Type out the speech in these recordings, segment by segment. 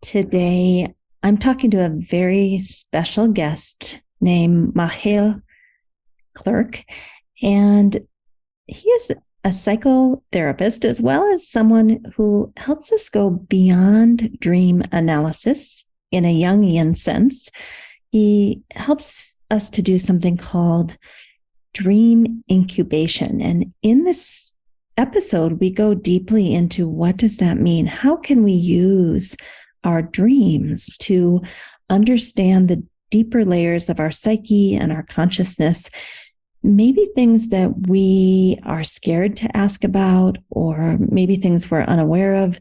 Today, I'm talking to a very special guest named Machiel Klerk, and he is a psychotherapist as well as someone who helps us go beyond dream analysis in a Jungian sense. He helps us to do something called dream incubation. And in this episode, we go deeply into what does that mean? How can we use our dreams to understand the deeper layers of our psyche and our consciousness, maybe things that we are scared to ask about, or maybe things we're unaware of,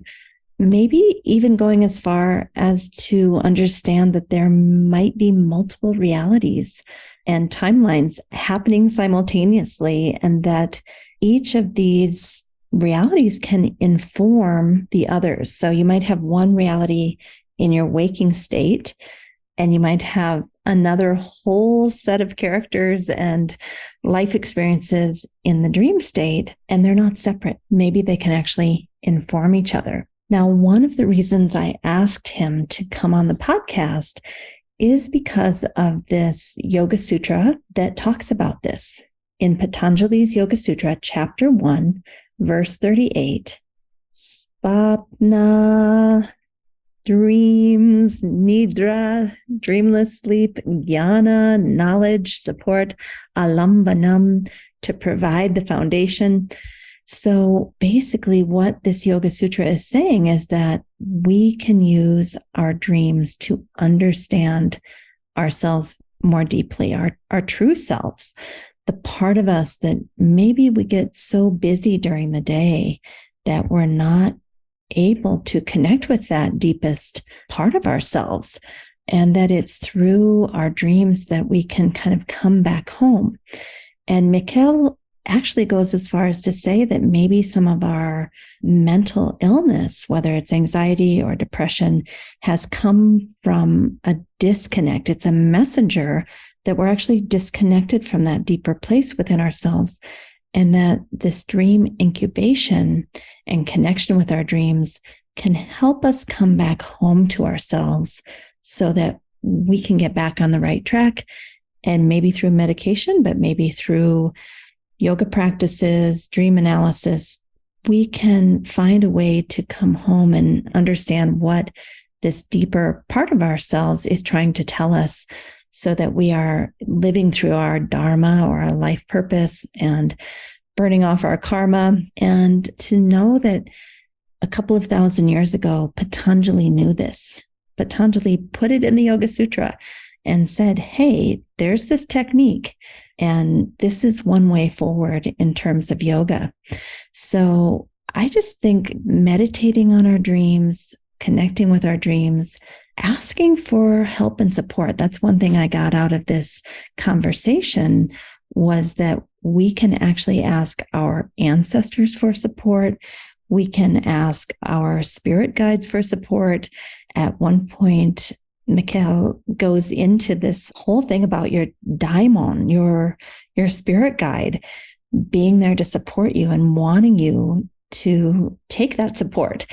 maybe even going as far as to understand that there might be multiple realities and timelines happening simultaneously, and that each of these realities can inform the others. So you might have one reality in your waking state, and you might have another whole set of characters and life experiences in the dream state, and they're not separate. Maybe they can actually inform each other. Now, one of the reasons I asked him to come on the podcast is because of this Yoga Sutra that talks about this. In Patanjali's Yoga Sutra, chapter 1, verse 38, Svapna, dreams, nidra, dreamless sleep, jnana, knowledge, support, alambanam, to provide the foundation. So basically what this Yoga Sutra is saying is that we can use our dreams to understand ourselves more deeply, our true selves, the part of us that maybe we get so busy during the day that we're not able to connect with that deepest part of ourselves, and that it's through our dreams that we can kind of come back home. And Machiel actually goes as far as to say that maybe some of our mental illness, whether it's anxiety or depression, has come from a disconnect. It's a messenger that we're actually disconnected from that deeper place within ourselves, and that this dream incubation and connection with our dreams can help us come back home to ourselves so that we can get back on the right track. And maybe through medication, but maybe through yoga practices, dream analysis, we can find a way to come home and understand what this deeper part of ourselves is trying to tell us, so that we are living through our dharma or our life purpose and burning off our karma. And to know that a couple of thousand years ago, Patanjali knew this. Patanjali put it in the Yoga Sutra and said, hey, there's this technique, and this is one way forward in terms of yoga. So I just think meditating on our dreams, connecting with our dreams, asking for help and support. That's one thing I got out of this conversation, was that we can actually ask our ancestors for support. We can ask our spirit guides for support. At one point, Machiel goes into this whole thing about your daimon, your spirit guide, being there to support you and wanting you to take that support.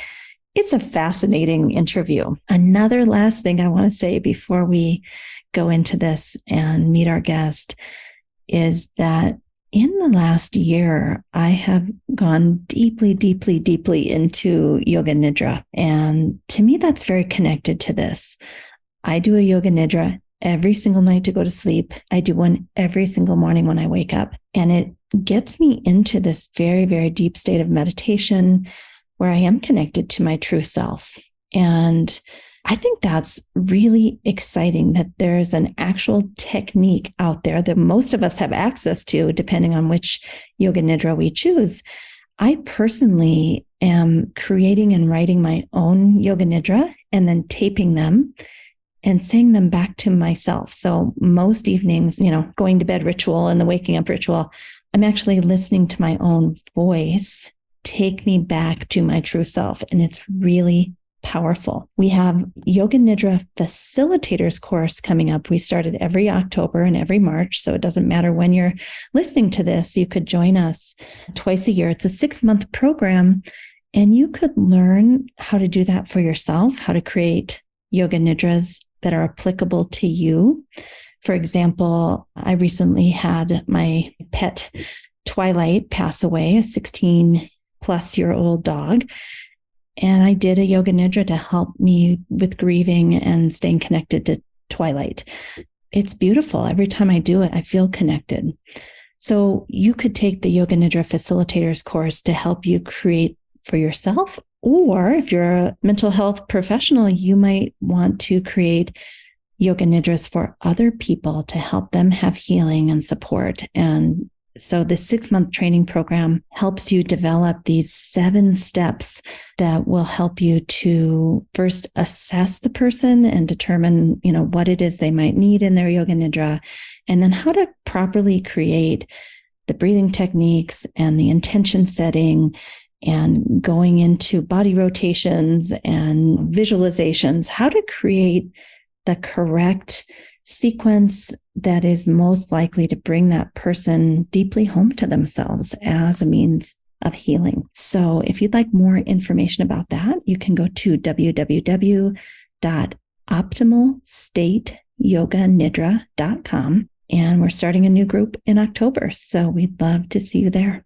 It's a fascinating interview. Another last thing I want to say before we go into this and meet our guest is that in the last year, I have gone deeply, deeply, deeply into yoga nidra. And to me, that's very connected to this. I do a yoga nidra every single night to go to sleep. I do one every single morning when I wake up. And it gets me into this very, very deep state of meditation where I am connected to my true self. And I think that's really exciting, that there's an actual technique out there that most of us have access to, depending on which yoga nidra we choose. I personally am creating and writing my own yoga nidra and then taping them and saying them back to myself. So most evenings, going to bed ritual and the waking up ritual, I'm actually listening to my own voice take me back to my true self. And it's really powerful. We have Yoga Nidra Facilitators course coming up. We started every October and every March, so it doesn't matter when you're listening to this. You could join us twice a year. It's a 6-month program, And you could learn how to do that for yourself, how to create yoga nidras that are applicable to you. For example, I recently had my pet Twilight pass away, a 16-plus-year-old dog. And I did a yoga nidra to help me with grieving and staying connected to Twilight. It's beautiful. Every time I do it, I feel connected. So you could take the Yoga Nidra Facilitators course to help you create for yourself. Or if you're a mental health professional, you might want to create yoga nidras for other people to help them have healing and support. And so the 6-month training program helps you develop these 7 steps that will help you to first assess the person and determine, what it is they might need in their yoga nidra, and then how to properly create the breathing techniques and the intention setting and going into body rotations and visualizations, how to create the correct sequence that is most likely to bring that person deeply home to themselves as a means of healing. So if you'd like more information about that, you can go to www.optimalstateyoganidra.com. And we're starting a new group in October. So we'd love to see you there.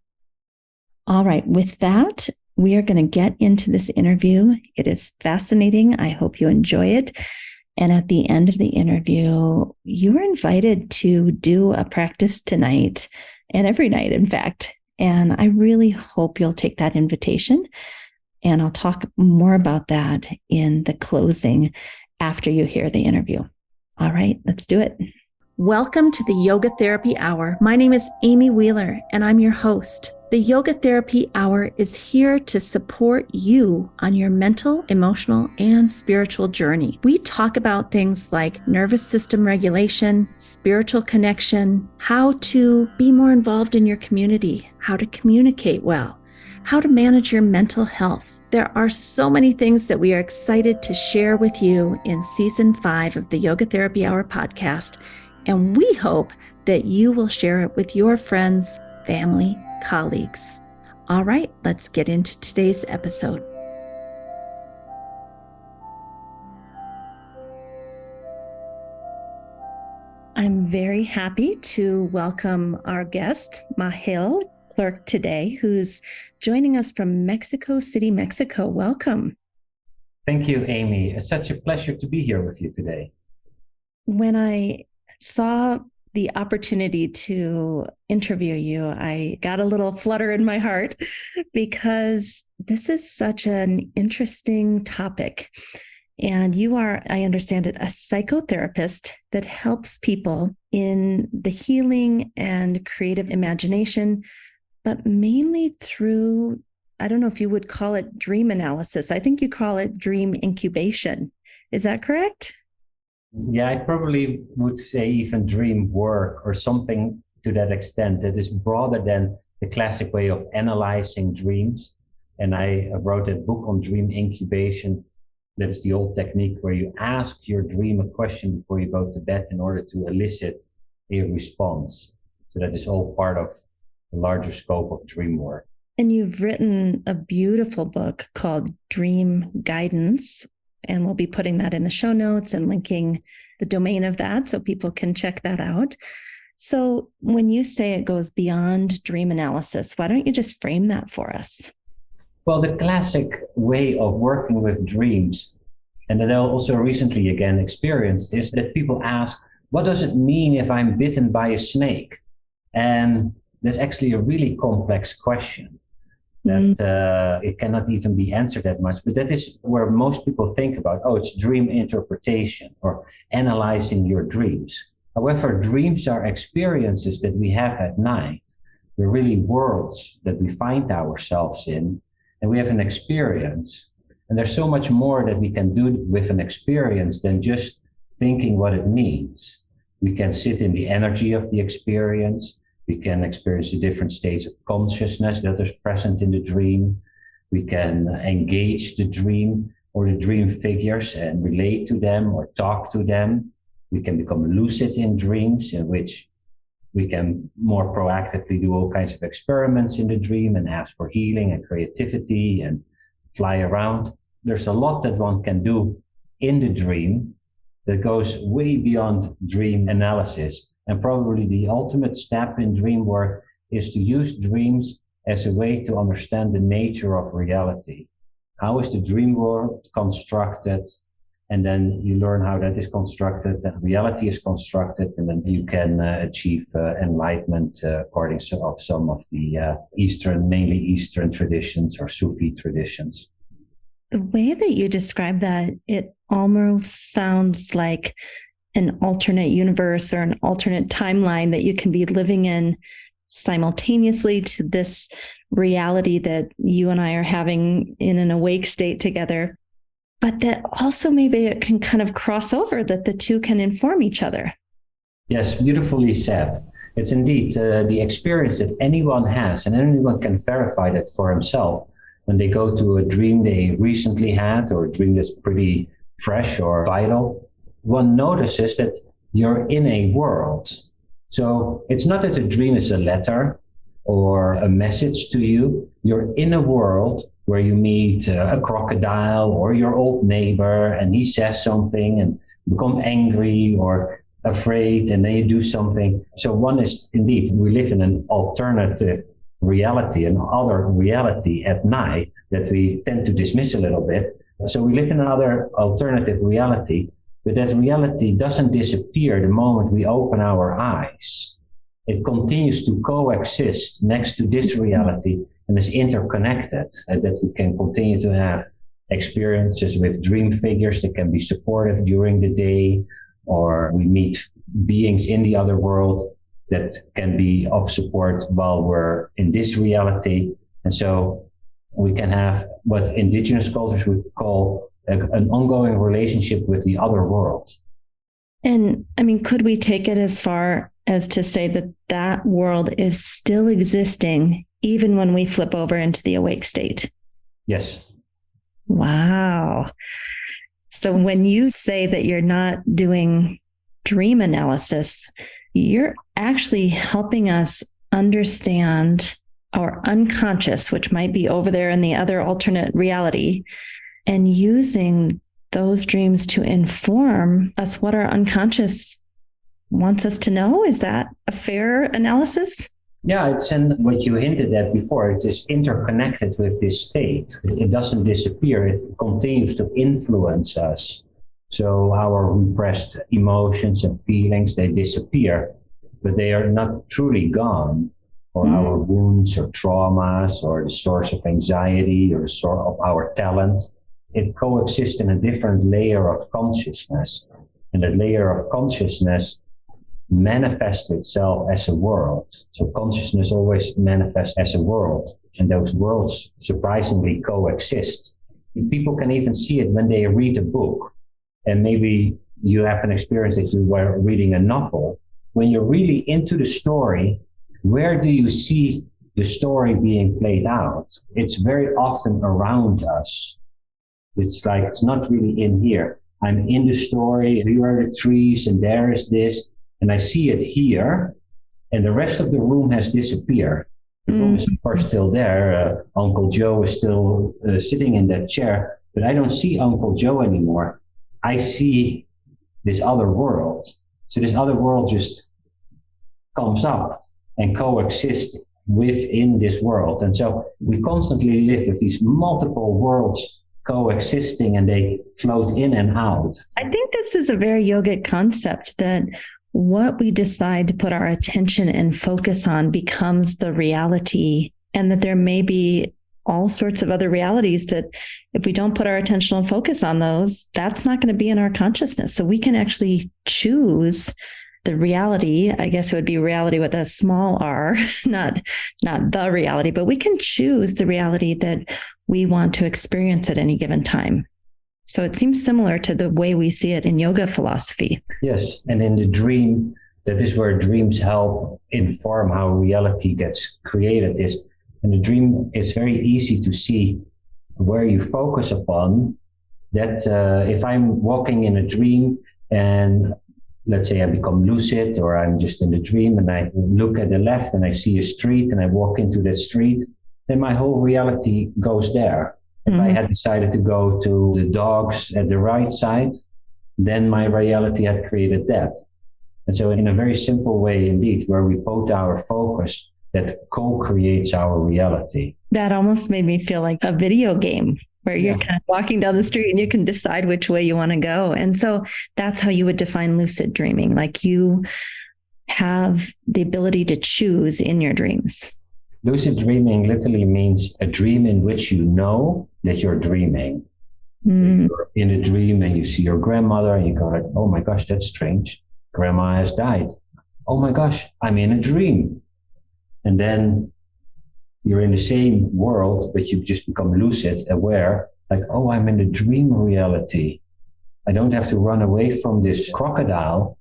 All right. With that, we are going to get into this interview. It is fascinating. I hope you enjoy it. And at the end of the interview, you are invited to do a practice tonight and every night, in fact. And I really hope you'll take that invitation. And I'll talk more about that in the closing after you hear the interview. All right, let's do it. Welcome to the Yoga Therapy Hour. My name is Amy Wheeler, and I'm your host. The Yoga Therapy Hour is here to support you on your mental, emotional, and spiritual journey. We talk about things like nervous system regulation, spiritual connection, how to be more involved in your community, how to communicate well, how to manage your mental health. There are so many things that we are excited to share with you in Season 5 of the Yoga Therapy Hour podcast, and we hope that you will share it with your friends, family, colleagues. All right, let's get into today's episode. I'm very happy to welcome our guest, Machiel Klerk, today, who's joining us from Mexico City, Mexico. Welcome. Thank you, Amy. It's such a pleasure to be here with you today. When I saw the opportunity to interview you, I got a little flutter in my heart because this is such an interesting topic. And you are, I understand it, a psychotherapist that helps people in the healing and creative imagination, but mainly through, I don't know if you would call it dream analysis. I think you call it dream incubation. Is that correct? Yeah, I probably would say even dream work or something to that extent that is broader than the classic way of analyzing dreams. And I wrote a book on dream incubation. That is the old technique where you ask your dream a question before you go to bed in order to elicit a response. So that is all part of the larger scope of dream work. And you've written a beautiful book called Dream Guidance. And we'll be putting that in the show notes and linking the domain of that so people can check that out. So when you say it goes beyond dream analysis, why don't you just frame that for us? Well, the classic way of working with dreams, and that I also recently again experienced, is that people ask, what does it mean if I'm bitten by a snake? And that's actually a really complex question. That it cannot even be answered that much. But that is where most people think about, it's dream interpretation or analyzing your dreams. However, dreams are experiences that we have at night. They're really worlds that we find ourselves in, and we have an experience. And there's so much more that we can do with an experience than just thinking what it means. We can sit in the energy of the experience. We can experience the different states of consciousness that is present in the dream. We can engage the dream or the dream figures and relate to them or talk to them. We can become lucid in dreams, in which we can more proactively do all kinds of experiments in the dream and ask for healing and creativity and fly around. There's a lot that one can do in the dream that goes way beyond dream analysis. And probably the ultimate step in dream work is to use dreams as a way to understand the nature of reality. How is the dream world constructed? And then you learn how that is constructed, and reality is constructed, and then you can achieve enlightenment according to some of the mainly Eastern traditions or Sufi traditions. The way that you describe that, it almost sounds like an alternate universe or an alternate timeline that you can be living in simultaneously to this reality that you and I are having in an awake state together, but that also maybe it can kind of cross over, that the two can inform each other. Yes, beautifully said. It's indeed the experience that anyone has, and anyone can verify that for himself when they go to a dream they recently had, or a dream that's pretty fresh or vital. One notices that you're in a world. So it's not that a dream is a letter or a message to you. You're in a world where you meet a crocodile or your old neighbor, and he says something and become angry or afraid, and then you do something. So one is indeed, we live in an alternative reality, an other reality at night that we tend to dismiss a little bit. So we live in another alternative reality, but that reality doesn't disappear the moment we open our eyes. It continues to coexist next to this reality and is interconnected, and that we can continue to have experiences with dream figures that can be supportive during the day, or we meet beings in the other world that can be of support while we're in this reality. And so we can have what indigenous cultures would call an ongoing relationship with the other world. And I mean, could we take it as far as to say that that world is still existing even when we flip over into the awake state? Yes. Wow. So when you say that you're not doing dream analysis, you're actually helping us understand our unconscious, which might be over there in the other alternate reality, and using those dreams to inform us what our unconscious wants us to know. Is that a fair analysis? Yeah, it's in what you hinted at before. It is interconnected with this state. It doesn't disappear. It continues to influence us. So our repressed emotions and feelings, they disappear, but they are not truly gone. Or our wounds or traumas or the source of anxiety or the source of our talent. It coexists in a different layer of consciousness. And that layer of consciousness manifests itself as a world. So consciousness always manifests as a world. And those worlds surprisingly coexist. And people can even see it when they read a book. And maybe you have an experience that you were reading a novel. When you're really into the story, where do you see the story being played out? It's very often around us. It's like, it's not really in here. I'm in the story, here are the trees, and there is this, and I see it here, and the rest of the room has disappeared. The room is, of course, still there. Uncle Joe is still sitting in that chair, but I don't see Uncle Joe anymore. I see this other world. So this other world just comes up and coexist within this world. And so we constantly live with these multiple worlds coexisting, and they float in and out. I think this is a very yogic concept, that what we decide to put our attention and focus on becomes the reality, and that there may be all sorts of other realities that if we don't put our attention and focus on those, that's not going to be in our consciousness. So we can actually choose the reality. I guess it would be reality with a small r, not the reality, but we can choose the reality that we want to experience at any given time. So it seems similar to the way we see it in yoga philosophy. Yes, and in the dream, that is where dreams help inform how reality gets created. In the dream, it's very easy to see where you focus upon. That if I'm walking in a dream and let's say I become lucid, or I'm just in the dream and I look at the left and I see a street and I walk into that street, then my whole reality goes there. If I had decided to go to the dogs at the right side, then my reality had created that. And so in a very simple way indeed, where we put our focus, that co-creates our reality. That almost made me feel like a video game where you're kind of walking down the street and you can decide which way you want to go. And so that's how you would define lucid dreaming. Like you have the ability to choose in your dreams. Lucid dreaming literally means a dream in which you know that you're dreaming. Mm. You're in a dream and you see your grandmother and you go like, oh my gosh, that's strange. Grandma has died. Oh my gosh, I'm in a dream. And then you're in the same world, but you just become lucid, aware, like, oh, I'm in a dream reality. I don't have to run away from this crocodile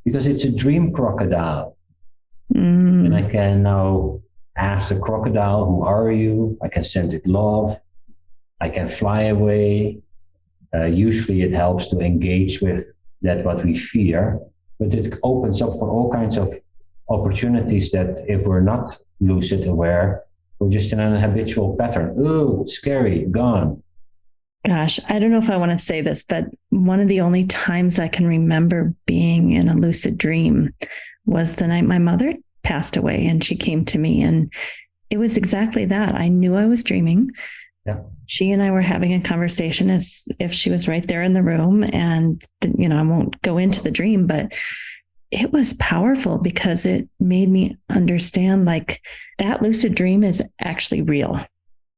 because it's a dream crocodile. Mm. And I can now ask the crocodile, who are you? I can send it love. I can fly away. Usually it helps to engage with that what we fear, but it opens up for all kinds of opportunities that if we're not lucid aware, we're just in an habitual pattern. Ooh, scary, gone. Gosh, I don't know if I want to say this, but one of the only times I can remember being in a lucid dream was the night my mother passed away and she came to me, and it was exactly that. I knew I was dreaming. Yeah. She and I were having a conversation as if she was right there in the room, and I won't go into the dream, but it was powerful because it made me understand like that lucid dream is actually real.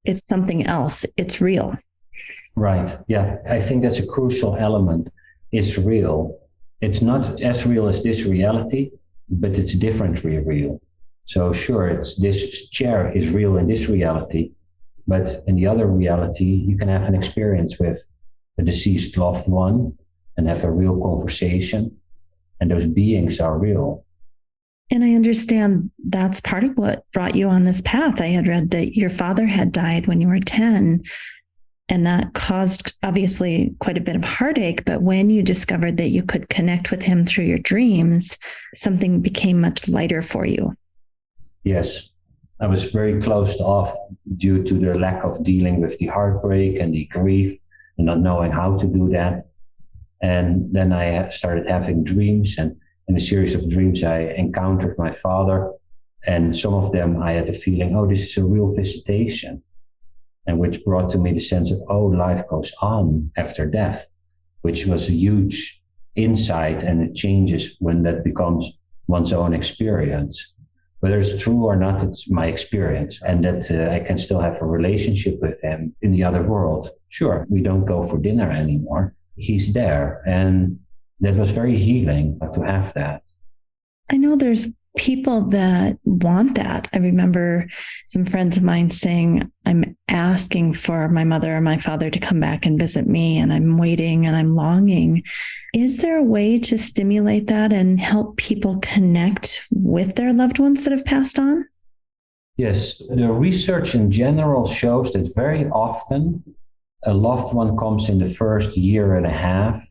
It's something else. It's real. Right. Yeah. I think that's a crucial element. It's real. It's not as real as this reality, but it's differently real. So sure, it's this chair is real in this reality, but in the other reality, you can have an experience with a deceased loved one and have a real conversation. And those beings are real. And I understand that's part of what brought you on this path. I had read that your father had died when you were 10, and that caused obviously quite a bit of heartache. But when you discovered that you could connect with him through your dreams, something became much lighter for you. Yes, I was very closed off due to the lack of dealing with the heartbreak and the grief and not knowing how to do that. And then I started having dreams, and in a series of dreams, I encountered my father, and some of them I had the feeling, oh, this is a real visitation, and which brought to me the sense of, oh, life goes on after death, which was a huge insight, and it changes when that becomes one's own experience. Whether it's true or not, it's my experience, and that I can still have a relationship with him in the other world. Sure, we don't go for dinner anymore. He's there. And that was very healing to have that. I know there's people that want that. I remember some friends of mine saying, I'm asking for my mother or my father to come back and visit me, and I'm waiting and I'm longing. Is there a way to stimulate that and help people connect with their loved ones that have passed on? Yes, the research in general shows that very often a loved one comes in the first year and a half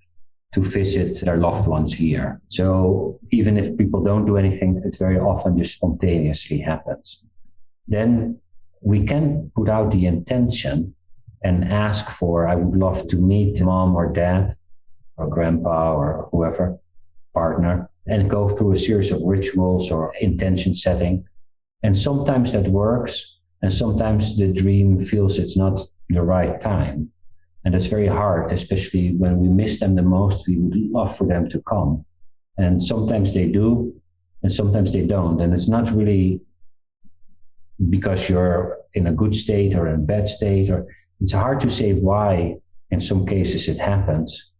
to visit their loved ones here. So even if people don't do anything, it very often just spontaneously happens. Then we can put out the intention and ask for, I would love to meet mom or dad or grandpa or whoever, partner, and go through a series of rituals or intention setting. And sometimes that works, and sometimes the dream feels it's not the right time. And it's very hard, especially when we miss them the most. We would love for them to come. And sometimes they do, and sometimes they don't. And it's not really because you're in a good state or in a bad state, or it's hard to say why in some cases it happens.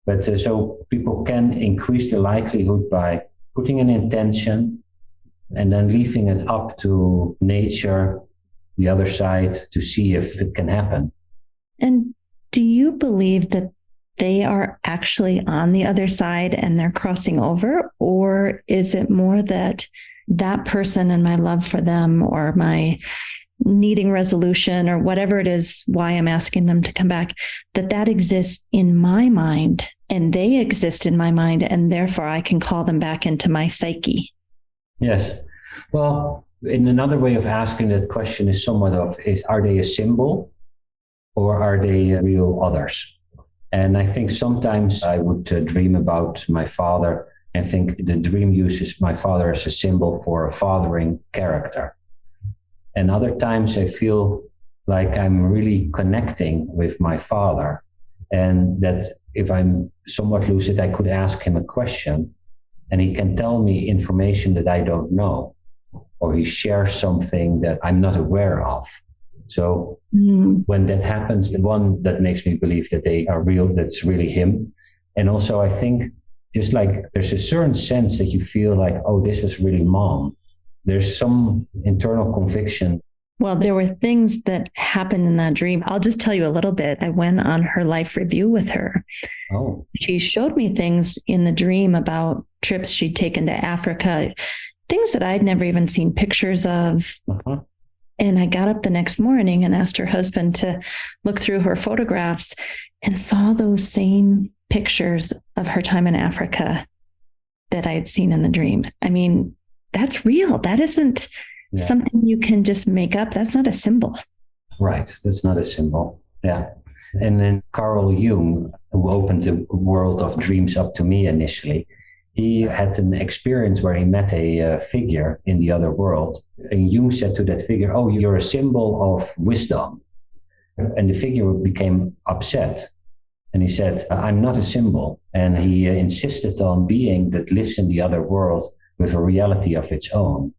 But so people can increase the likelihood by putting an intention and then leaving it up to nature, the other side, to see if it can happen. And do you believe that they are actually on the other side and they're crossing over? Or is it more that that person and my love for them, or my needing resolution, or whatever it is, why I'm asking them to come back, that exists in my mind and they exist in my mind, and therefore I can call them back into my psyche? Yes. Well, in another way of asking that question is somewhat of, are they a symbol? or are they real others? And I think sometimes I would dream about my father and think the dream uses my father as a symbol for a fathering character. And other times I feel like I'm really connecting with my father, and that if I'm somewhat lucid, I could ask him a question and he can tell me information that I don't know, or he shares something that I'm not aware of. So when that happens, the one that makes me believe that they are real, that's really him. And also I think just like there's a certain sense that you feel like, oh, this was really mom. There's some internal conviction. Well, there were things that happened in that dream. I'll just tell you a little bit. I went on her life review with her. Oh. She showed me things in the dream about trips she'd taken to Africa, things that I'd never even seen pictures of. Uh-huh. And I got up the next morning and asked her husband to look through her photographs and saw those same pictures of her time in Africa that I had seen in the dream. I mean, that's real. That isn't something you can just make up. That's not a symbol. Right. That's not a symbol. Yeah. And then Carl Jung, who opened the world of dreams up to me initially, he had an experience where he met a figure in the other world. And Jung said to that figure, oh, you're a symbol of wisdom. And the figure became upset. And he said, I'm not a symbol. And he insisted on being that lives in the other world with a reality of its own.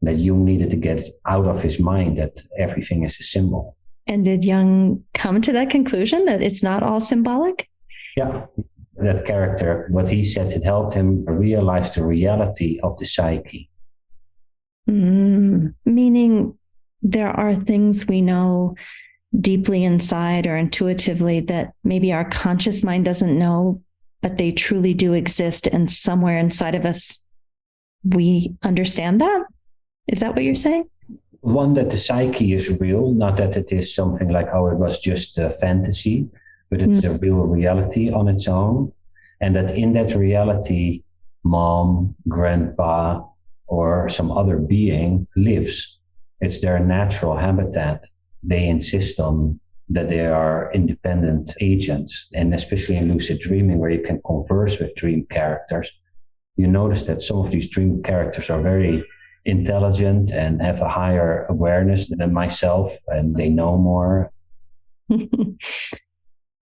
That Jung needed to get out of his mind that everything is a symbol. And did Jung come to that conclusion that it's not all symbolic? Yeah. That character, what he said, it helped him realize the reality of the psyche. Meaning there are things we know deeply inside or intuitively that maybe our conscious mind doesn't know, but they truly do exist. And somewhere inside of us, we understand that. Is that what you're saying? One, that the psyche is real, not that it is something like, oh, it was just a fantasy, but it's a real reality on its own. And that in that reality, mom, grandpa, or some other being lives. It's their natural habitat. They insist on that they are independent agents. And especially in lucid dreaming, where you can converse with dream characters, you notice that some of these dream characters are very intelligent and have a higher awareness than myself, and they know more.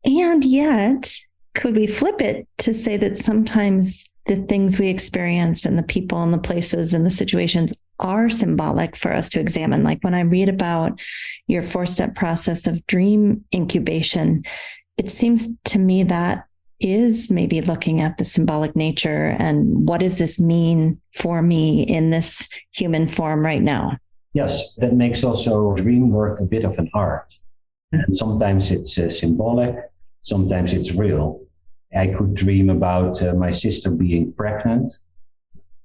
And yet, could we flip it to say that sometimes the things we experience and the people and the places and the situations are symbolic for us to examine? Like when I read about your 4-step process of dream incubation, it seems to me that is maybe looking at the symbolic nature and what does this mean for me in this human form right now? Yes, that makes also dream work a bit of an art. And sometimes it's symbolic, sometimes it's real. I could dream about my sister being pregnant.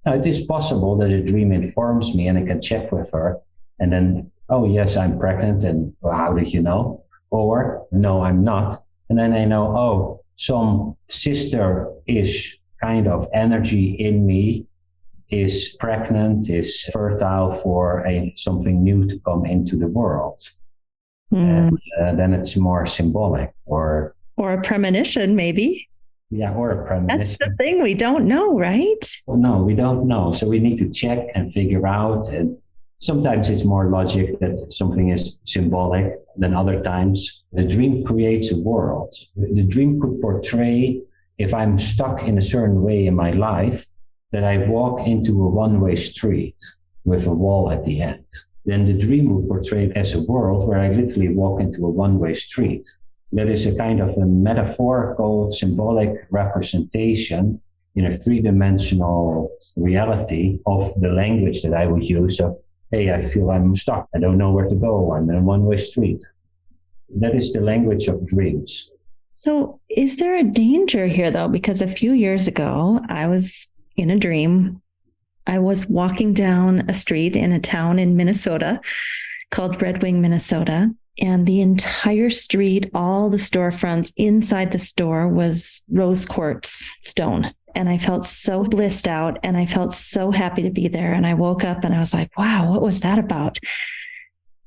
Now, it is possible that a dream informs me and I can check with her and then, oh, yes, I'm pregnant. And well, how did you know? Or, no, I'm not. And then I know, oh, some sister-ish kind of energy in me is pregnant, is fertile for something new to come into the world. And then it's more symbolic or a premonition, maybe. Yeah, or a premonition. That's the thing, we don't know, right? Well, no, we don't know. So we need to check and figure out. And sometimes it's more logic that something is symbolic than other times. The dream creates a world. The dream could portray, if I'm stuck in a certain way in my life, that I walk into a one-way street with a wall at the end. Then the dream would portray it as a world where I literally walk into a one-way street. That is a kind of a metaphorical, symbolic representation in a three-dimensional reality of the language that I would use of, hey, I feel I'm stuck. I don't know where to go. I'm in a one-way street. That is the language of dreams. So is there a danger here, though? Because a few years ago, I was in a dream. I was walking down a street in a town in Minnesota called Red Wing, Minnesota. And the entire street, all the storefronts inside the store was rose quartz stone. And I felt so blissed out and I felt so happy to be there. And I woke up and I was like, wow, what was that about?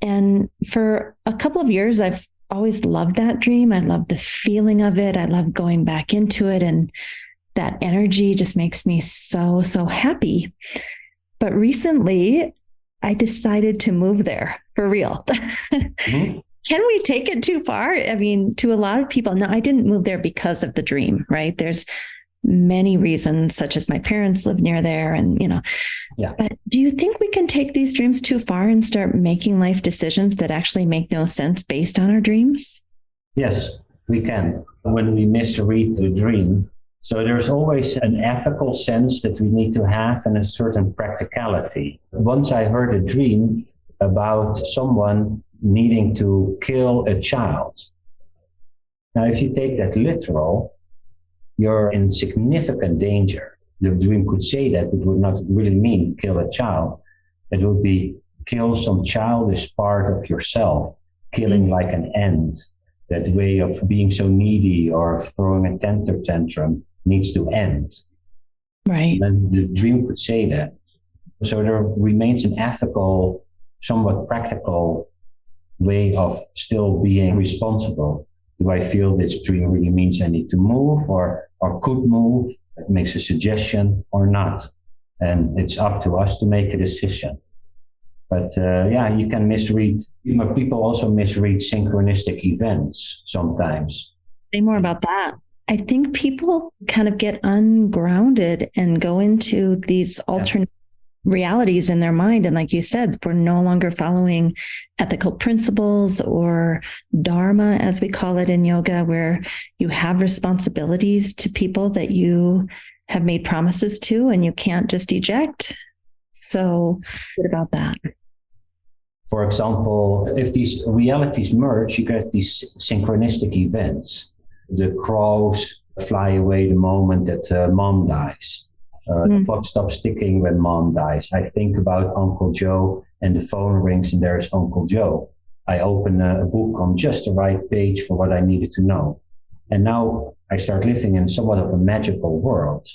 And for a couple of years, I've always loved that dream. I love the feeling of it. I love going back into it. And that energy just makes me so, so happy. But recently, I decided to move there for real. Mm-hmm. Can we take it too far? I mean, to a lot of people, no, I didn't move there because of the dream, right? There's many reasons, such as my parents live near there and, yeah. But do you think we can take these dreams too far and start making life decisions that actually make no sense based on our dreams? Yes, we can. When we misread the dream, so there's always an ethical sense that we need to have and a certain practicality. Once I heard a dream about someone needing to kill a child. Now, if you take that literal, you're in significant danger. The dream could say that, it would not really mean kill a child. It would be kill some childish part of yourself, killing like an end. That way of being so needy or throwing a temper tantrum needs to end. Right. And the dream could say that. So there remains an ethical, somewhat practical way of still being responsible. Do I feel this dream really means I need to move or could move? It makes a suggestion or not. And it's up to us to make a decision. But you can misread. People also misread synchronistic events sometimes. Say more about that. I think people kind of get ungrounded and go into these alternate realities in their mind. And like you said, we're no longer following ethical principles or dharma, as we call it in yoga, where you have responsibilities to people that you have made promises to and you can't just eject. So what about that? For example, if these realities merge, you get these synchronistic events. The crows fly away the moment that mom dies. The clock stops ticking when mom dies. I think about Uncle Joe and the phone rings and there's Uncle Joe. I open a book on just the right page for what I needed to know. And now I start living in somewhat of a magical world.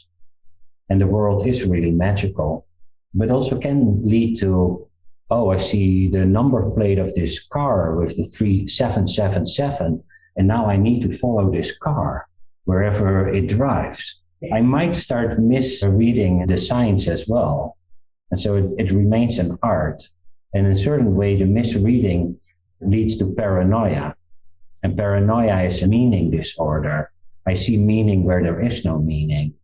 And the world is really magical, but also can lead to, oh, I see the number plate of this car with the 3777, and now I need to follow this car wherever it drives. I might start misreading the signs as well. And so it remains an art. And in a certain way, the misreading leads to paranoia. And paranoia is a meaning disorder. I see meaning where there is no meaning.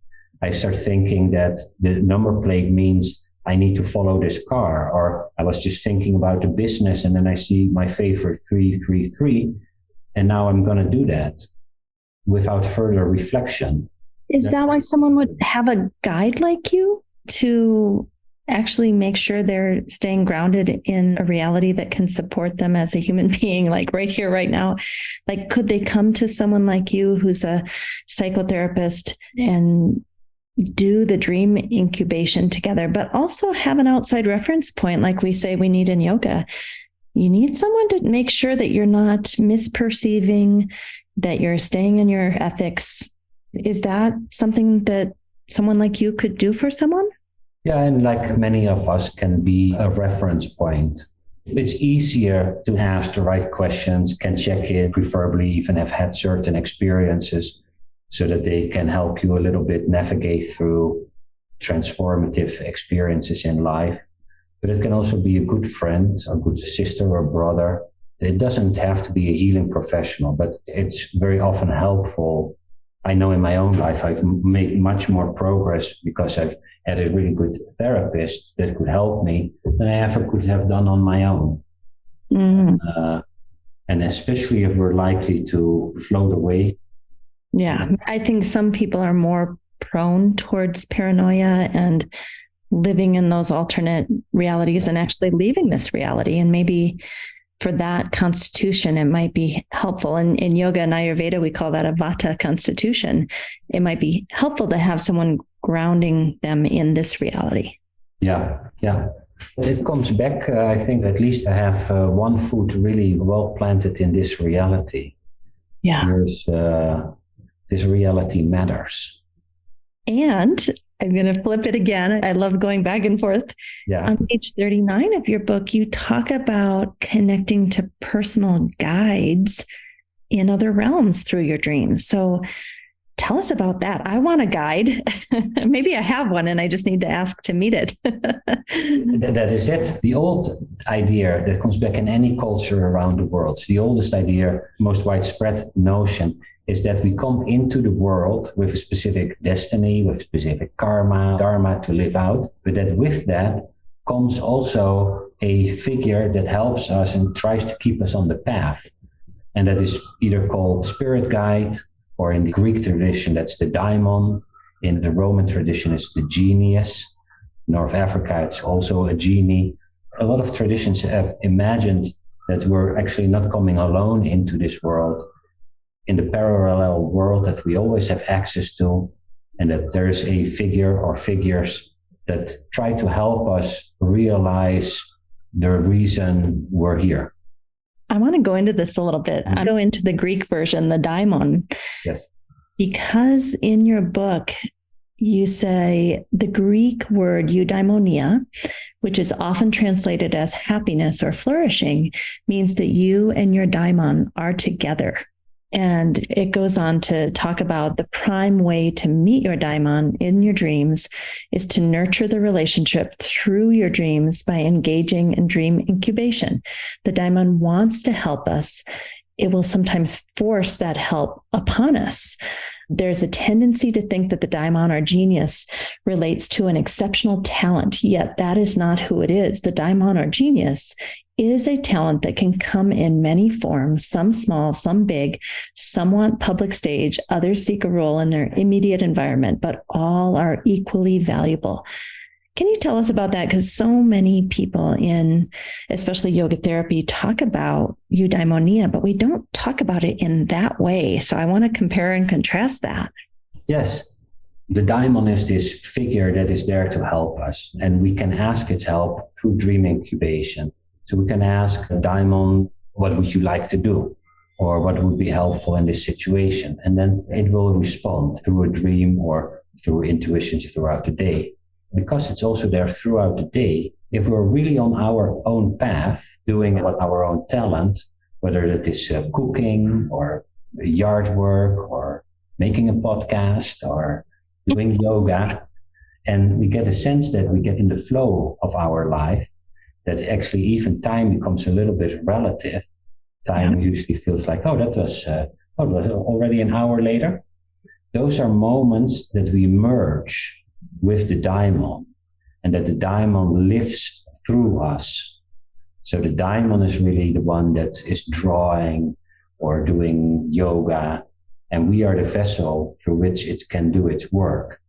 I start thinking that the number plate means I need to follow this car, or I was just thinking about the business and then I see my favorite 333, and now I'm going to do that without further reflection. Is that why someone would have a guide like you to actually make sure they're staying grounded in a reality that can support them as a human being, like right here, right now? Like, could they come to someone like you who's a psychotherapist and do the dream incubation together, but also have an outside reference point, like we say we need in yoga? You need someone to make sure that you're not misperceiving, that you're staying in your ethics. Is that something that someone like you could do for someone? Yeah, and like many of us can be a reference point. It's easier to ask the right questions, can check it, preferably even have had certain experiences so that they can help you a little bit navigate through transformative experiences in life. But it can also be a good friend, a good sister or brother. It doesn't have to be a healing professional, but it's very often helpful. I know in my own life, I've made much more progress because I've had a really good therapist that could help me than I ever could have done on my own. And especially if we're likely to float away. Yeah, I think some people are more prone towards paranoia and living in those alternate realities and actually leaving this reality. And maybe for that constitution, it might be helpful. And in yoga and Ayurveda, we call that a vata constitution. It might be helpful to have someone grounding them in this reality. Yeah. It comes back, I think at least I have one foot really well planted in this reality. Yeah. This reality matters. And I'm going to flip it again. I love going back and forth. Yeah. On page 39 of your book, you talk about connecting to personal guides in other realms through your dreams. So tell us about that. I want a guide. Maybe I have one and I just need to ask to meet it. That is it. The old idea that comes back in any culture around the world, the oldest idea, most widespread notion, is that we come into the world with a specific destiny, with specific karma, dharma to live out, but that with that comes also a figure that helps us and tries to keep us on the path. And that is either called spirit guide, or in the Greek tradition, that's the daimon. In the Roman tradition, it's the genius. North Africa, it's also a genie. A lot of traditions have imagined that we're actually not coming alone into this world, in the parallel world that we always have access to, and that there's a figure or figures that try to help us realize the reason we're here. I want to go into this a little bit. I go into the Greek version, the daimon. Yes. Because in your book, you say the Greek word eudaimonia, which is often translated as happiness or flourishing, means that you and your daimon are together. And it goes on to talk about the prime way to meet your daimon in your dreams is to nurture the relationship through your dreams by engaging in dream incubation. The daimon wants to help us. It will sometimes force that help upon us. There's a tendency to think that the daimon or genius relates to an exceptional talent, yet that is not who it is. The daimon or genius is a talent that can come in many forms, some small, some big. Some want public stage, others seek a role in their immediate environment, but all are equally valuable. Can you tell us about that? Because so many people in, especially yoga therapy, talk about eudaimonia, but we don't talk about it in that way. So I want to compare and contrast that. Yes. The daimon is this figure that is there to help us, and we can ask its help through dream incubation. So we can ask the daimon, what would you like to do? Or what would be helpful in this situation? And then it will respond through a dream or through intuitions throughout the day. Because it's also there throughout the day, if we're really on our own path, doing our own talent, whether that is cooking or yard work or making a podcast or doing yoga, and we get a sense that we get in the flow of our life, that actually even time becomes a little bit relative. Time usually feels like, that was already an hour later. Those are moments that we merge with the daimon, and that the daimon lives through us. So the daimon is really the one that is drawing or doing yoga, and we are the vessel through which it can do its work.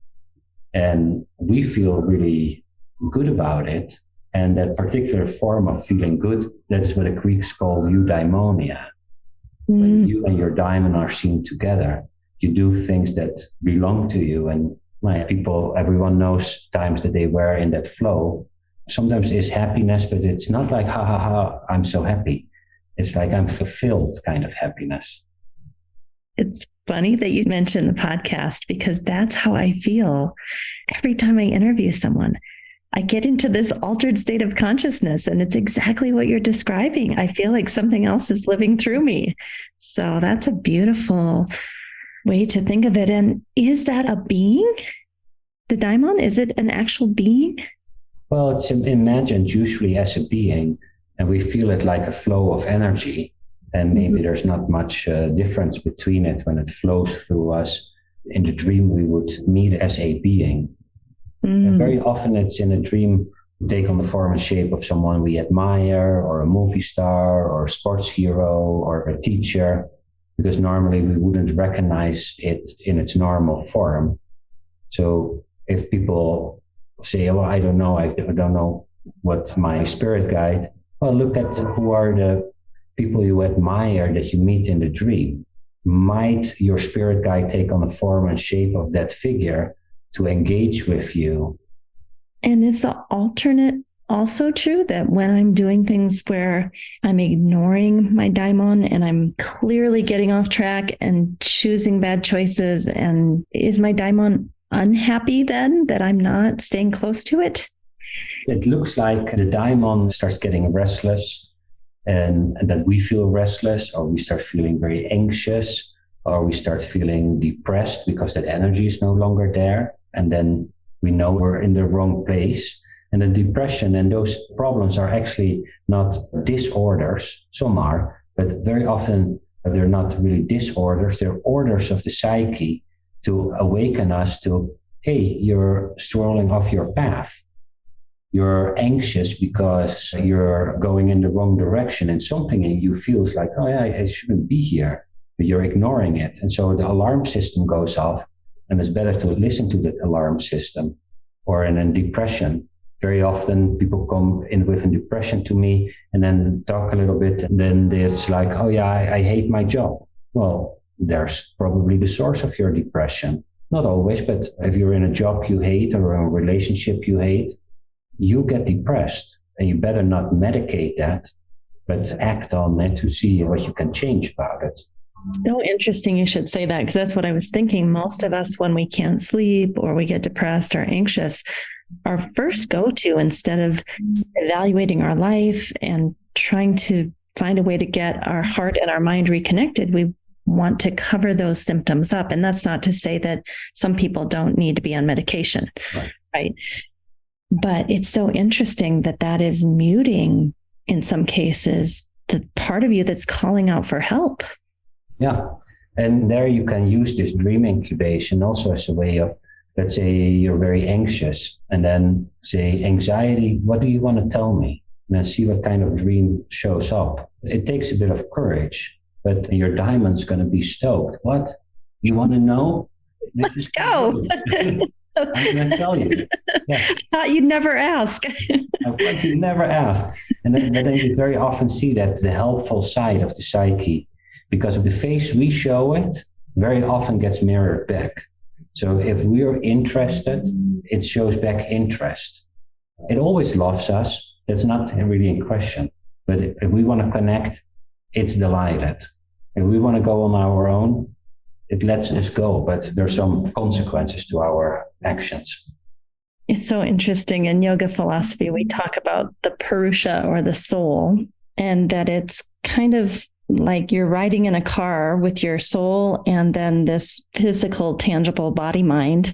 And we feel really good about it. And that particular form of feeling good, that is what the Greeks call eudaimonia. When you and your daimon are seen together, you do things that belong to you. And everyone knows times that they were in that flow. Sometimes it's happiness, but it's not like, ha ha ha, I'm so happy. It's like I'm fulfilled kind of happiness. It's funny that you mentioned the podcast, because that's how I feel every time I interview someone. I get into this altered state of consciousness, and it's exactly what you're describing. I feel like something else is living through me. So that's a beautiful way to think of it. And is that a being? The daimon, is it an actual being? Well, it's imagined usually as a being, and we feel it like a flow of energy. And maybe there's not much difference between it when it flows through us. In the dream, we would meet as a being. And very often it's in a dream take on the form and shape of someone we admire, or a movie star, or a sports hero, or a teacher, because normally we wouldn't recognize it in its normal form. So if people say, I don't know what's my spirit guide, well, look at who are the people you admire that you meet in the dream. Might your spirit guide take on the form and shape of that figure to engage with you? And is the alternate also true, that when I'm doing things where I'm ignoring my daimon and I'm clearly getting off track and choosing bad choices, and is my daimon unhappy then that I'm not staying close to it? It looks like the daimon starts getting restless, and that we feel restless, or we start feeling very anxious, or we start feeling depressed because that energy is no longer there. And then we know we're in the wrong place. And the depression and those problems are actually not disorders. Some are, but very often they're not really disorders. They're orders of the psyche to awaken us to, hey, you're strolling off your path. You're anxious because you're going in the wrong direction, and something in you feels like, oh yeah, I shouldn't be here, but you're ignoring it. And so the alarm system goes off, and it's better to listen to that alarm system. Or in a depression, very often people come in with a depression to me and then talk a little bit, and then it's like, oh yeah, I hate my job. Well, there's probably the source of your depression. Not always, but if you're in a job you hate or a relationship you hate, you get depressed, and you better not medicate that, but act on it to see what you can change about it. So interesting you should say that, because that's what I was thinking. Most of us, when we can't sleep or we get depressed or anxious, our first go-to, instead of evaluating our life and trying to find a way to get our heart and our mind reconnected, we want to cover those symptoms up. And that's not to say that some people don't need to be on medication, right? But it's so interesting that that is muting, in some cases, the part of you that's calling out for help. Yeah. And there you can use this dream incubation also as a way of, let's say you're very anxious, and then say, anxiety, what do you want to tell me? And then see what kind of dream shows up. It takes a bit of courage, but your diamond's going to be stoked. What? You want to know? Let's go. I'm going to tell you. Yeah. I thought you'd never ask. I thought you'd never ask. And then you very often see that the helpful side of the psyche, because of the face we show it, very often gets mirrored back. So if we're interested, it shows back interest. It always loves us. That's not really in question. But if we want to connect, it's delighted. If we want to go on our own, it lets us go, but there's some consequences to our actions. It's so interesting. In yoga philosophy, we talk about the Purusha, or the soul, and that it's kind of like you're riding in a car with your soul and then this physical, tangible body mind.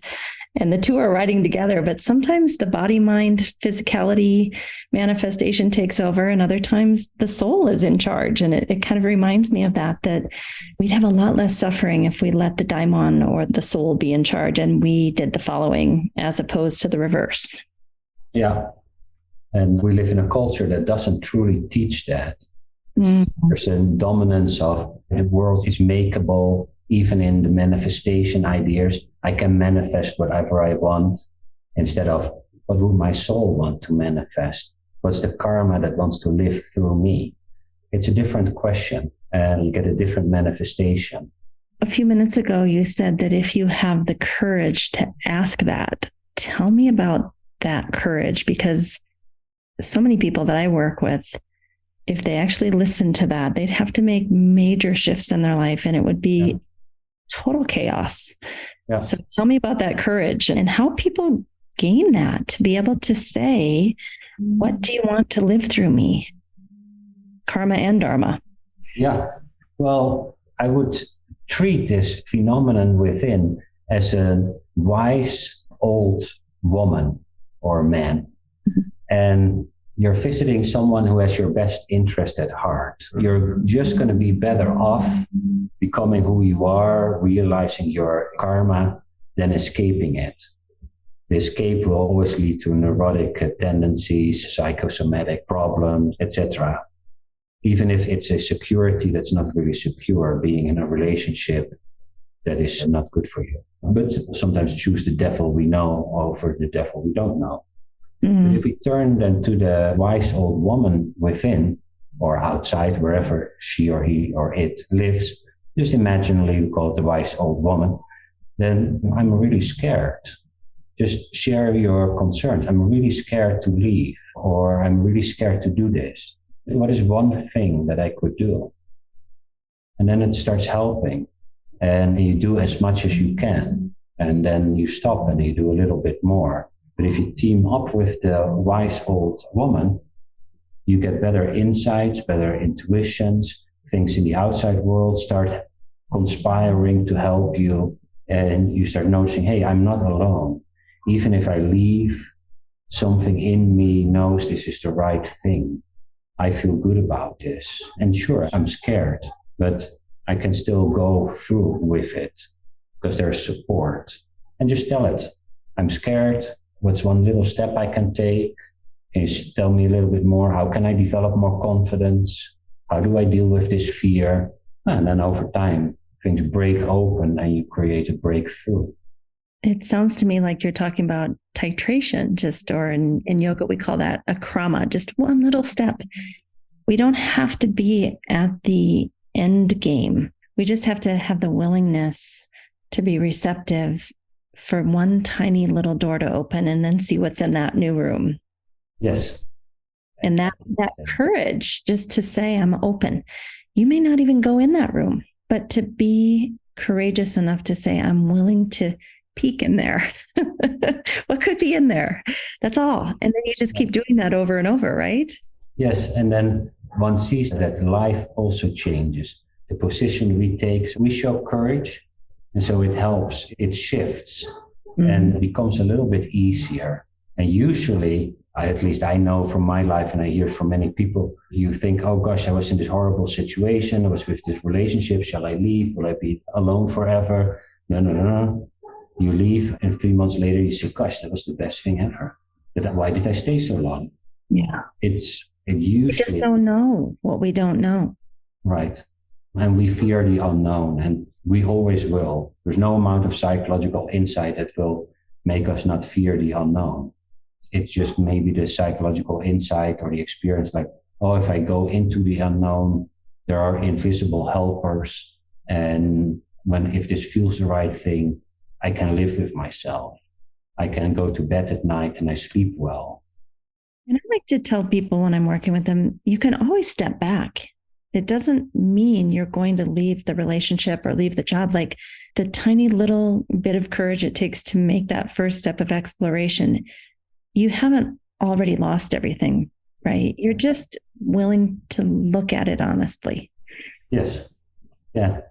And the two are riding together, but sometimes the body mind physicality manifestation takes over, and other times the soul is in charge. And it kind of reminds me of that we'd have a lot less suffering if we let the daimon, or the soul, be in charge, and we did the following as opposed to the reverse. Yeah. And we live in a culture that doesn't truly teach that. There's a dominance of the world is makeable, even in the manifestation ideas. I can manifest whatever I want, instead of what would my soul want to manifest? What's the karma that wants to live through me? It's a different question, and you get a different manifestation. A few minutes ago, you said that if you have the courage to ask that, tell me about that courage, because so many people that I work with, if they actually listen to that, they'd have to make major shifts in their life, and it would be total chaos. Yeah. So tell me about that courage and how people gain that, to be able to say, what do you want to live through me? Karma and dharma. Yeah. Well, I would treat this phenomenon within as a wise old woman or man. And you're visiting someone who has your best interest at heart. You're just going to be better off becoming who you are, realizing your karma, than escaping it. The escape will always lead to neurotic tendencies, psychosomatic problems, etc. Even if it's a security that's not really secure, being in a relationship that is not good for you. But sometimes choose the devil we know over the devil we don't know. But if we turn then to the wise old woman within or outside, wherever she or he or it lives, just imaginally we call it the wise old woman, then I'm really scared. Just share your concerns. I'm really scared to leave, or I'm really scared to do this. What is one thing that I could do? And then it starts helping, and you do as much as you can, and then you stop and you do a little bit more. But if you team up with the wise old woman, You get better insights, better intuitions. Things in the outside world start conspiring to help you. And you start noticing, hey, I'm not alone. Even if I leave, something in me knows this is the right thing. I feel good about this. And sure, I'm scared, but I can still go through with it because there's support. And just tell it, I'm scared. What's one little step I can take? Can you tell me a little bit more? How can I develop more confidence? How do I deal with this fear? And then over time, things break open and you create a breakthrough. It sounds to me like you're talking about titration, or in yoga, we call that a krama, just one little step. We don't have to be at the end game. We just have to have the willingness to be receptive for one tiny little door to open and then see what's in that new room. Yes. And that courage just to say, I'm open. You may not even go in that room, but to be courageous enough to say, I'm willing to peek in there. What could be in there? That's all. And then you just keep doing that over and over, right? Yes. And then one sees that life also changes. The position we take, so we show courage. And so it helps, it shifts and it becomes a little bit easier. And usually, at least I know from my life, and I hear from many people, you think, oh gosh, I was in this horrible situation. I was with this relationship. Shall I leave? Will I be alone forever? No. You leave, and 3 months later, you say, gosh, that was the best thing ever. Why did I stay so long? Yeah. It usually... We just don't know what we don't know. Right. And we fear the unknown, and we always will. There's no amount of psychological insight that will make us not fear the unknown. It's just maybe the psychological insight or the experience like, oh, if I go into the unknown, there are invisible helpers. And if this feels the right thing, I can live with myself. I can go to bed at night and I sleep well. And I like to tell people when I'm working with them, you can always step back. It doesn't mean you're going to leave the relationship or leave the job. Like the tiny little bit of courage it takes to make that first step of exploration, you haven't already lost everything, right? You're just willing to look at it honestly. Yes. Yeah.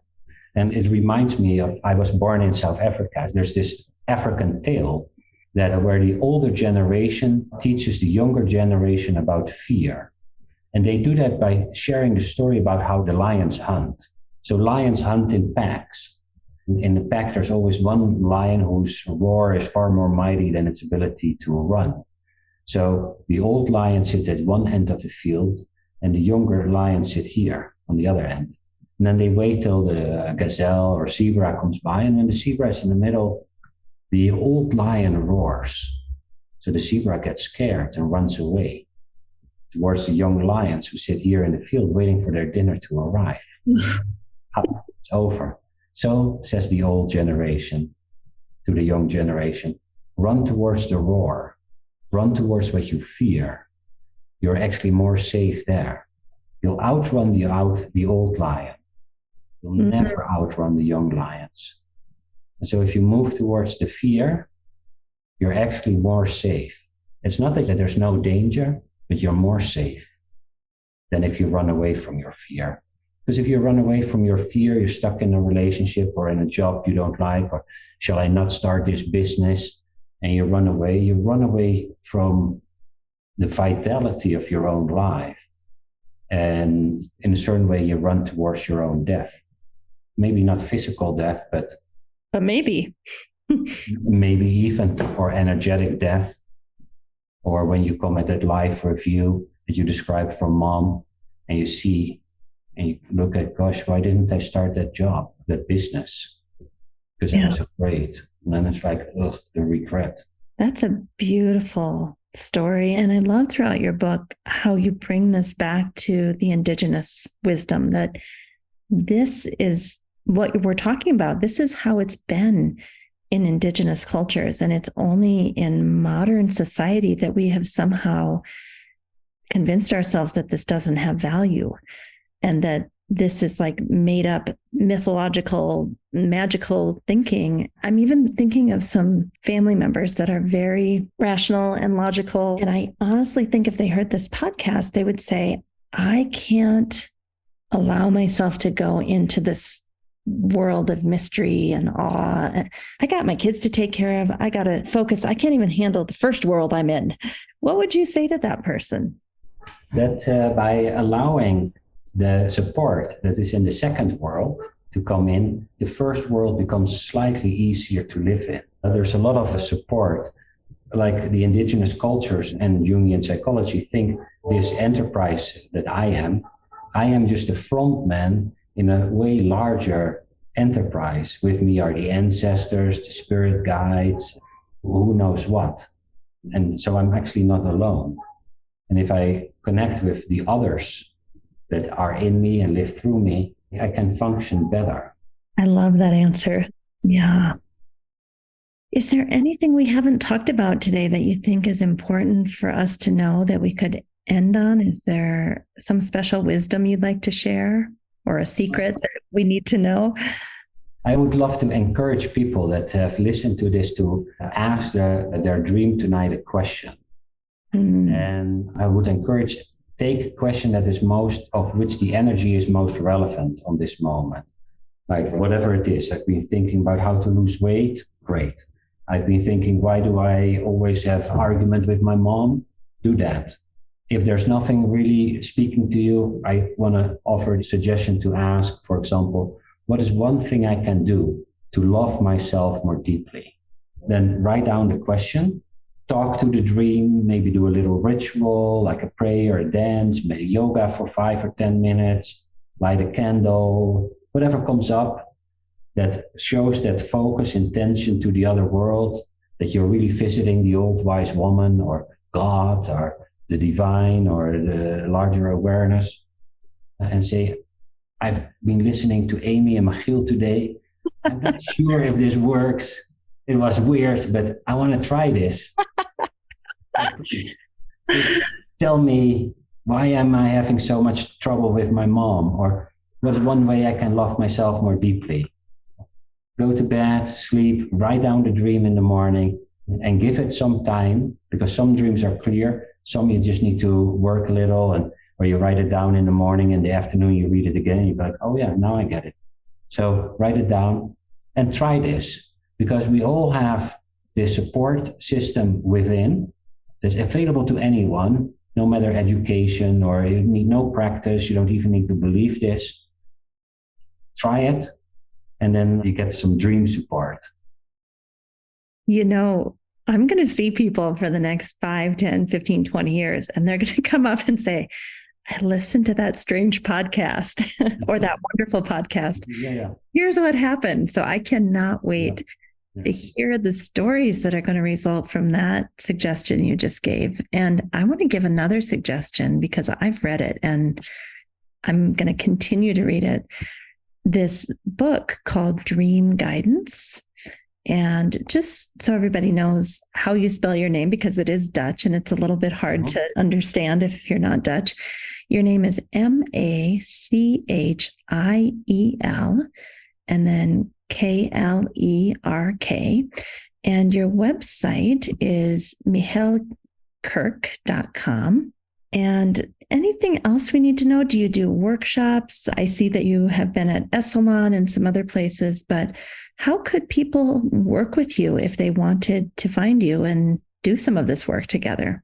And it reminds me of, I was born in South Africa. There's this African tale that where the older generation teaches the younger generation about fear. And they do that by sharing the story about how the lions hunt. So lions hunt in packs. In the pack, there's always one lion whose roar is far more mighty than its ability to run. So the old lion sits at one end of the field, and the younger lions sit here on the other end. And then they wait till the gazelle or zebra comes by, and when the zebra is in the middle, the old lion roars. So the zebra gets scared and runs away towards the young lions who sit here in the field waiting for their dinner to arrive. It's over. So, says the old generation to the young generation, run towards the roar. Run towards what you fear. You're actually more safe there. You'll outrun the old lion. You'll never outrun the young lions. And so if you move towards the fear, you're actually more safe. It's not that there's no danger, but you're more safe than if you run away from your fear. Because if you run away from your fear, you're stuck in a relationship or in a job you don't like, or shall I not start this business? And you run away from the vitality of your own life. And in a certain way, you run towards your own death. Maybe not physical death, but maybe. Maybe even, or energetic death. Or when you come at that life review that you described from mom, and you see, and you look at, gosh, why didn't I start that job, that business? Because I was afraid. And then it's like, ugh, the regret. That's a beautiful story. And I love throughout your book how you bring this back to the indigenous wisdom, that this is what we're talking about. This is how it's been in indigenous cultures. And it's only in modern society that we have somehow convinced ourselves that this doesn't have value, and that this is like made up, mythological, magical thinking. I'm even thinking of some family members that are very rational and logical. And I honestly think if they heard this podcast, they would say, I can't allow myself to go into this world of mystery and awe. I got my kids to take care of. I got to focus. I can't even handle the first world I'm in. What would you say to that person? That by allowing the support that is in the second world to come in, the first world becomes slightly easier to live in. There's a lot of support, like the indigenous cultures and Jungian psychology think this enterprise that I am just a front man in a way larger enterprise. With me are the ancestors, the spirit guides, who knows what. And so I'm actually not alone. And if I connect with the others that are in me and live through me, I can function better. I love that answer. Yeah. Is there anything we haven't talked about today that you think is important for us to know that we could end on? Is there some special wisdom you'd like to share or a secret that we need to know? I would love to encourage people that have listened to this to ask their dream tonight a question. And I would encourage, take a question that is most of which the energy is most relevant on this moment. Like whatever it is, I've been thinking about how to lose weight. Great. I've been thinking, why do I always have argument with my mom? Do that. If there's nothing really speaking to you, I want to offer a suggestion to ask, for example, what is one thing I can do to love myself more deeply? Then write down the question. Talk to the dream, maybe do a little ritual like a prayer, a dance, maybe yoga for 5 or 10 minutes, light a candle, whatever comes up that shows that focus, intention to the other world, that you're really visiting the old wise woman or God or the divine or the larger awareness, and say, I've been listening to Amy and Machiel today. I'm not sure if this works. It was weird, but I want to try this. Tell me, why am I having so much trouble with my mom? Or what's one way I can love myself more deeply? Go to bed, sleep, write down the dream in the morning, and give it some time, because some dreams are clear. Some you just need to work a little, or you write it down in the morning, in the afternoon you read it again, and you're like, oh yeah, now I get it. So write it down and try this. Because we all have this support system within that's available to anyone, no matter education, or you need no practice, you don't even need to believe this. Try it, and then you get some dream support. You know, I'm going to see people for the next 5, 10, 15, 20 years, and they're going to come up and say, I listened to that strange podcast or that wonderful podcast. Yeah. Here's what happened. So I cannot wait to hear the stories that are going to result from that suggestion you just gave. And I want to give another suggestion because I've read it and I'm going to continue to read it. This book called Dream Guidance. And just so everybody knows how you spell your name, because it is Dutch and it's a little bit hard to understand if you're not Dutch. Your name is Machiel, and then Klerk. And your website is machielklerk.com. And anything else we need to know? Do you do workshops? I see that you have been at Esalen and some other places, but how could people work with you if they wanted to find you and do some of this work together?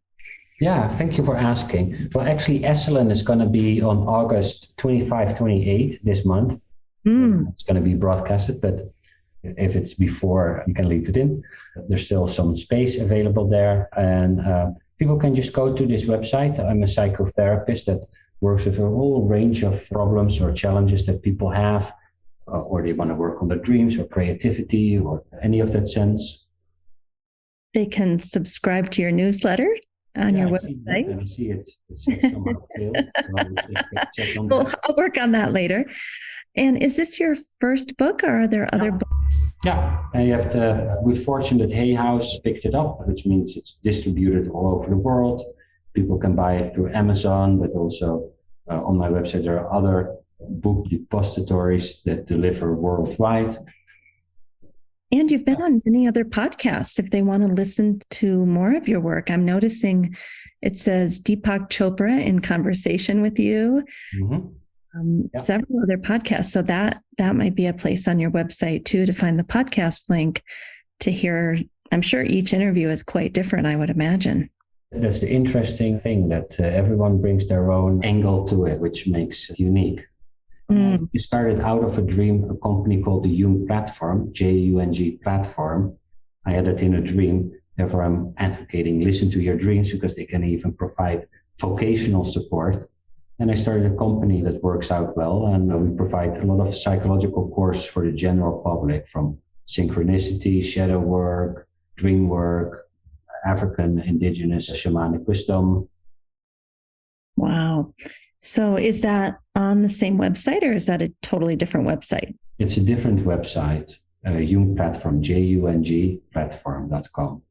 Yeah, thank you for asking. Well, actually, Esalen is going to be on August 25, 28 this month. It's going to be broadcasted, but if it's before, you can leave it in. There's still some space available there. And people can just go to this website. I'm a psychotherapist that works with a whole range of problems or challenges that people have, or they want to work on their dreams or creativity or any of that sense. They can subscribe to your newsletter on your website. I see it. It's somehow failed. Well, I'll work on that later. And is this your first book, or are there other books? Yeah, and you have the good fortune that Hay House picked it up, which means it's distributed all over the world. People can buy it through Amazon, but also on my website there are other book depositories that deliver worldwide. And you've been on many other podcasts if they want to listen to more of your work. I'm noticing it says Deepak Chopra in conversation with you. Several other podcasts. So that might be a place on your website too, to find the podcast link to hear. I'm sure each interview is quite different, I would imagine. That's the interesting thing, that everyone brings their own angle to it, which makes it unique. We started out of a dream, a company called the Jung Platform, Jung Platform. I had it in a dream. Therefore, I'm advocating listen to your dreams, because they can even provide vocational support. And I started a company that works out well, and we provide a lot of psychological courses for the general public, from synchronicity, shadow work, dream work, African indigenous shamanic wisdom. Wow. So is that on the same website, or is that a totally different website? It's a different website, Jung Platform, jungplatform.com.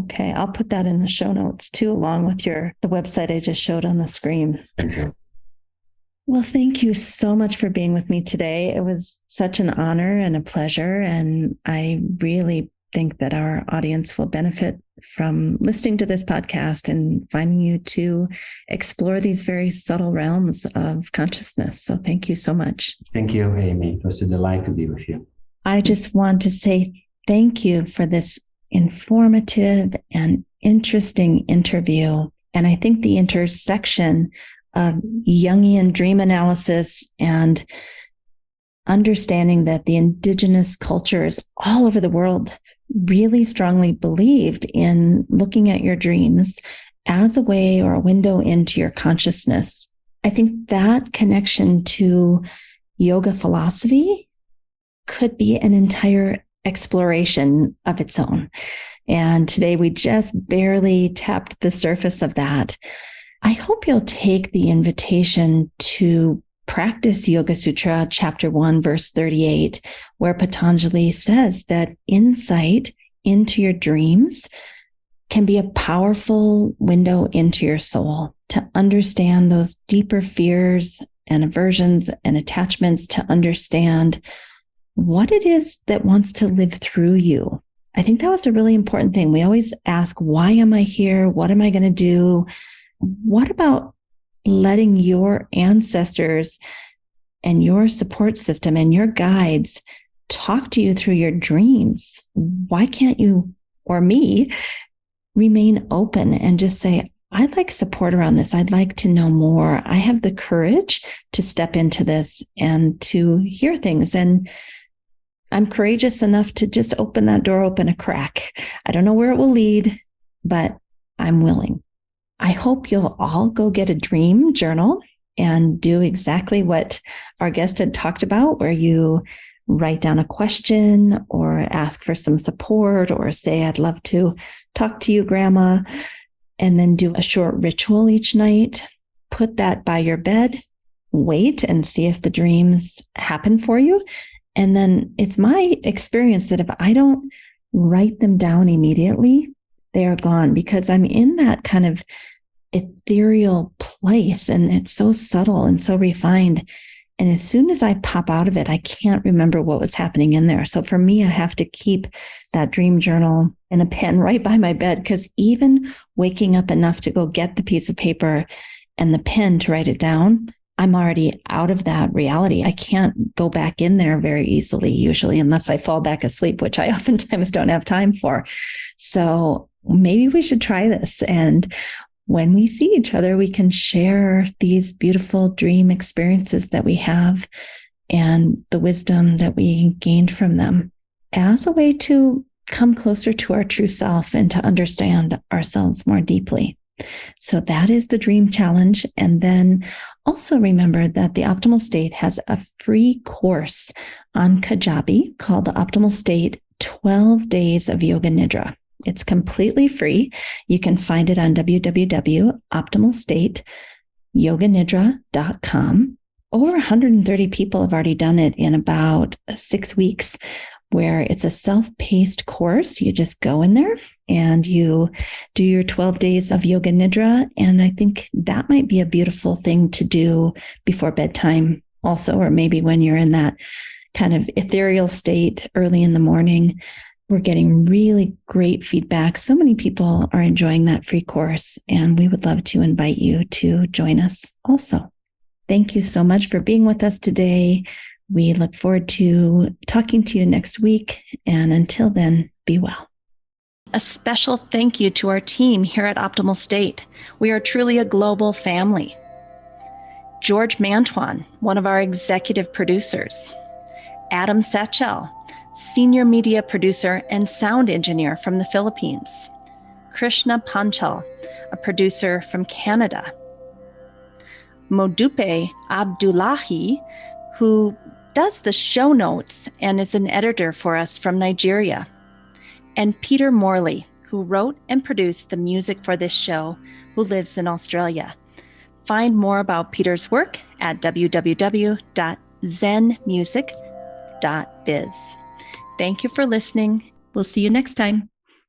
Okay, I'll put that in the show notes too, along with the website I just showed on the screen. Thank you. Well, thank you so much for being with me today. It was such an honor and a pleasure, and I really think that our audience will benefit from listening to this podcast and finding you to explore these very subtle realms of consciousness. So thank you so much. Thank you, Amy. It was a delight to be with you. I just want to say thank you for this informative and interesting interview. And I think the intersection of Jungian dream analysis and understanding that the indigenous cultures all over the world really strongly believed in looking at your dreams as a way or a window into your consciousness. I think that connection to yoga philosophy could be an entire exploration of its own. And today we just barely tapped the surface of that. I hope you'll take the invitation to practice Yoga Sutra, chapter 1, verse 38, where Patanjali says that insight into your dreams can be a powerful window into your soul to understand those deeper fears and aversions and attachments, to understand what it is that wants to live through you. I think that was a really important thing. We always ask, why am I here? What am I going to do? What about letting your ancestors and your support system and your guides talk to you through your dreams? Why can't you, or me, remain open and just say, I'd like support around this. I'd like to know more. I have the courage to step into this and to hear things. And I'm courageous enough to just open that door open a crack. I don't know where it will lead, but I'm willing. I hope you'll all go get a dream journal and do exactly what our guest had talked about, where you write down a question or ask for some support or say, I'd love to talk to you, Grandma, and then do a short ritual each night. Put that by your bed, wait and see if the dreams happen for you. And then it's my experience that if I don't write them down immediately, they are gone, because I'm in that kind of ethereal place and it's so subtle and so refined. And as soon as I pop out of it, I can't remember what was happening in there. So for me, I have to keep that dream journal and a pen right by my bed, because even waking up enough to go get the piece of paper and the pen to write it down, I'm already out of that reality. I can't go back in there very easily, usually, unless I fall back asleep, which I oftentimes don't have time for. So maybe we should try this. And when we see each other, we can share these beautiful dream experiences that we have and the wisdom that we gained from them as a way to come closer to our true self and to understand ourselves more deeply. So that is the dream challenge. And then also remember that the Optimal State has a free course on Kajabi called the Optimal State 12 Days of Yoga Nidra. It's completely free. You can find it on www.optimalstateyoganidra.com. Over 130 people have already done it in about 6 weeks, where it's a self-paced course. You just go in there and you do your 12 days of yoga nidra. And I think that might be a beautiful thing to do before bedtime also, or maybe when you're in that kind of ethereal state early in the morning. We're getting really great feedback. So many people are enjoying that free course, and we would love to invite you to join us also. Thank you so much for being with us today. We look forward to talking to you next week. And until then, be well. A special thank you to our team here at Optimal State. We are truly a global family. George Mantuan, one of our executive producers. Adam Satchel, senior media producer and sound engineer from the Philippines. Krishna Panchal, a producer from Canada. Modupe Abdullahi, who does the show notes and is an editor for us from Nigeria. And Peter Morley, who wrote and produced the music for this show, who lives in Australia. Find more about Peter's work at www.zenmusic.biz. Thank you for listening. We'll see you next time.